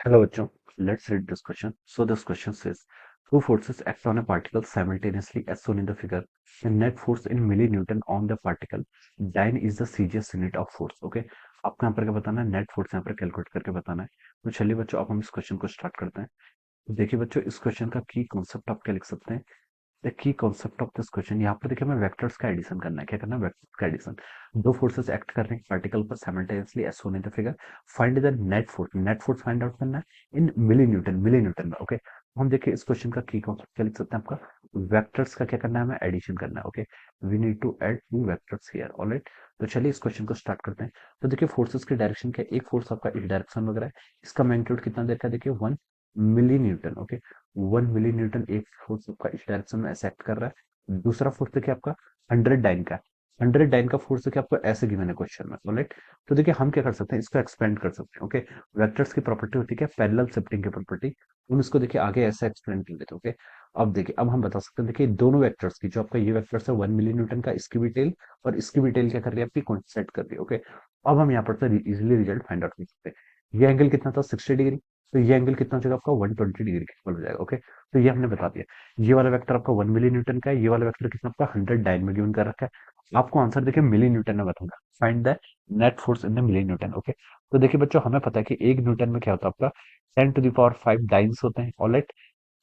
Hello, bachcho. Let's read this question. So this question says, two forces act on a particle simultaneously as shown in the figure. The net force in millinewton on the particle. Dyne is the CGS unit of force. Okay. आपको यहाँ पर क्या बताना है? Net force यहाँ पर calculate करके बताना है. तो चलिए बच्चों, अब हम इस क्वेश्चन को स्टार्ट करते हैं. तो देखिए बच्चों, इस क्वेश्चन का की कॉन्सेप्ट आप क्या लिख सकते हैं? The key concept of this question, यहाँ पर देखिए हमें वेक्टर्स का एडिशन करना है. क्या करना है? वेक्टर्स का एडिशन. दो फोर्सेस एक्ट कर रहे हैं पार्टिकल पर simultaneously as shown in the figure. Find the net force find out करना है इन मिली न्यूटन में. ओके, हम देखिए इस क्वेश्चन का की कॉन्सेप्ट क्या लिख सकते हैं? आपका वेक्टर्स का क्या करना है? हमें एडिशन करना है. Okay, we need to add two vectors here. Alright, तो चलिए इस क्वेश्चन को स्टार्ट करते हैं. तो देखिए फोर्सेस की डायरेक्शन क्या है? एक फोर्स आपका इस डायरेक्शन वगैरह है. इसका मैग्नीट्यूड कितना देर का? देखिए 1 मिली न्यूटन. ओके, 1 मिली न्यूटन एक फोर्स आपका इस डायरेक्शन में ऐसे एक्ट कर रहा है. दूसरा फोर्स देखिए आपका 100 डाइन का है. 100 डाइन का फोर्स देखिए आपको ऐसे गिवन है क्वेश्चन में. ऑलराइट, तो देखिए हम क्या कर सकते हैं? इसको एक्सपेंड कर सकते हैं. ओके, वेक्टर्स की प्रॉपर्टी होती है क्या? पैरेलल शिफ्टिंग की प्रॉपर्टी. हम इसको देखिए आगे ऐसे एक्सप्लेन कर लेते हैं. ओके, अब देखिए, अब हम बता सकते हैं. देखिए दोनों वेक्टर्स की, जो आपका ये वेक्टर्स है 1 मिली न्यूटन का, इसकी भी टेल और इसकी भी टेल क्या कर रही है? आपकी कोइंसाइड कर रही है. ओके, अब हम यहाँ पर से इजिली रिजल्ट फाइंड आउट कर सकते हैं. ये एंगल कितना था? 60 डिग्री. तो ये एंगल कितना हो जाएगा आपका? 120 डिग्री के इक्वल हो जाएगा. ओके, तो ये हमने बता दिया. ये वाला वेक्टर आपका 1 मिली न्यूटन का है. ये वाला वेक्टर कितना आपका? 100 डाइन में गिवन कर रखा है. आपको आंसर देखिए मिली न्यूटन में बताऊंगा. Find the net force in the milli Newton. Okay, तो देखिए बच्चों, हमें पता है कि 1 न्यूटन में क्या होता है? आपका 10⁵ डाइन्स होते हैं. ऑलराइट,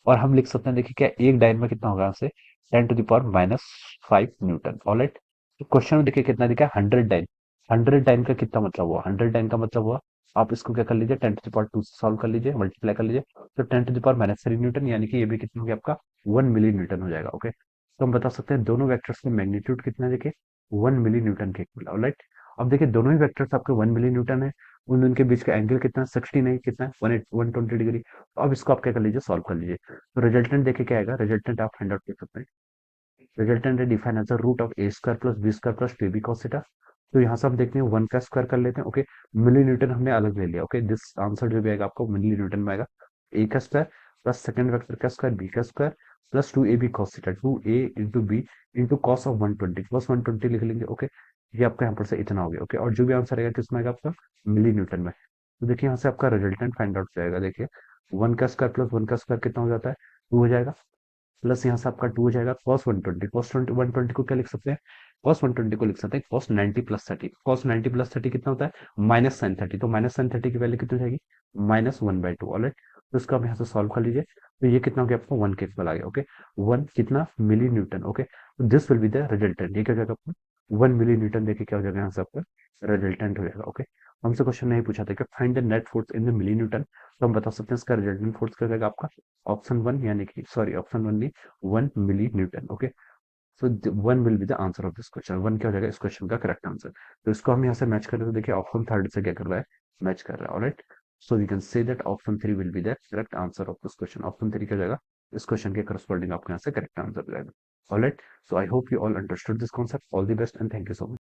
और हम लिख सकते हैं देखिए क्या एक डाइन में कितना होगा? यहाँ से 10⁻⁵ न्यूटन. तो क्वेश्चन में देखिए कितना दिखा है? 100 डाइन. 100 डाइन का कितना मतलब हुआ? 100 डाइन का मतलब हुआ, आप इसको क्या कर लीजिए? 10⁻² से सॉल्व कर लीजिए, मल्टीप्लाई कर लीजिए. तो 10⁻³ न्यूटन, यानी कि ये भी कितना हो गया आपका? 1 मिली न्यूटन हो जाएगा. ओके, तो हम बता सकते हैं दोनों वेक्टर्स के मैग्नीट्यूड कितना है? देखिए 1 मिली न्यूटन के इक्वल. ऑलराइट, अब देखिए दोनों ही वेक्टर्स आपके 1 मिली न्यूटन है. उन उनके बीच का एंगल कितना है? 60 नहीं, कितना है? 120 डिग्री. तो अब इसको आप क्या कर लीजिए? सॉल्व कर लीजिए. तो रिजल्टेंट देखिए क्या आएगा? रिजल्टेंट आप फाइंड आउट कर सकते हैं. रिजल्टेंट है define as root of a square plus b square plus 2b cos theta. तो यहाँ से हम देखते हैं 1 का स्क्वायर कर लेते हैं. ओके, मिली न्यूटन हमने अलग ले लिया. ओके, दिस आंसर जो भी आएगा आपको मिली न्यूटन में आएगा. ए का स्क्वायर प्लस सेकंड वेक्टर का स्क्वायर बी का square plus 2ab cos theta. 2a into b into cos of 120, cos 120 लिख लेंगे. ओके, ये आपका यहाँ पर से इतना हो गया. ओके, और जो भी आंसर आएगा किसमें आएगा? आपका मिली न्यूटन में. तो देखिए यहाँ से आपका रिजल्टेंट फाइंड आउट हो जाएगा. देखिए 1 का स्क्वायर प्लस 1 का स्क्वायर कितना हो जाता है? 2 हो जाएगा. प्लस यहाँ से आपका 2 हो जाएगा. कॉस 120 को क्या लिख सकते हैं? कॉस 120 को लिख सकते हैं cos 90 + 30. cos 90 + 30 कितना होता है? -sin 30. तो -sin 30 की वैल्यू कितनी हो जाएगी? -1/2. ऑलराइट, तो इसको आप यहाँ से सॉल्व कर लीजिए. तो ये कितना हो गया आपको? 1 के इक्वल आ गया. ओके, 1 कितना? मिली न्यूटन. ओके, तो this will be the resultant. ये क्या हो जाएगा आपको? 1 मिली न्यूटन. देखिए क्या हो जाएगा यहाँ से आपका? रिजल्टेंट हो जाएगा. ओके, हमसे क्वेश्चन नहीं पूछा था कि find the net force in the milli newton. तो हम बता सकते हैं इसका रिजल्टेंट फोर्स क्या हो जाएगा आपका? ऑप्शन वन, यानी कि सॉरी, ऑप्शन वन नहीं, 1 मिली Newton. Okay, so 1 will be the answer of this question. 1 क्या हो जाएगा इस क्वेश्चन का करेक्ट आंसर? तो इसको हम यहाँ से मैच करें तो देखिए ऑप्शन थर्ड से क्या कर रहा है? मैच कर रहा है. Alright, so we can say that option three will be the correct answer of this question. Option three क्या हो जाएगा? इस क्वेश्चन के करस्पॉन्डिंग आपको यहाँ से करेक्ट आंसर हो जाएगा. Alright, so I hope you all understood this concept. All the best and thank you so much.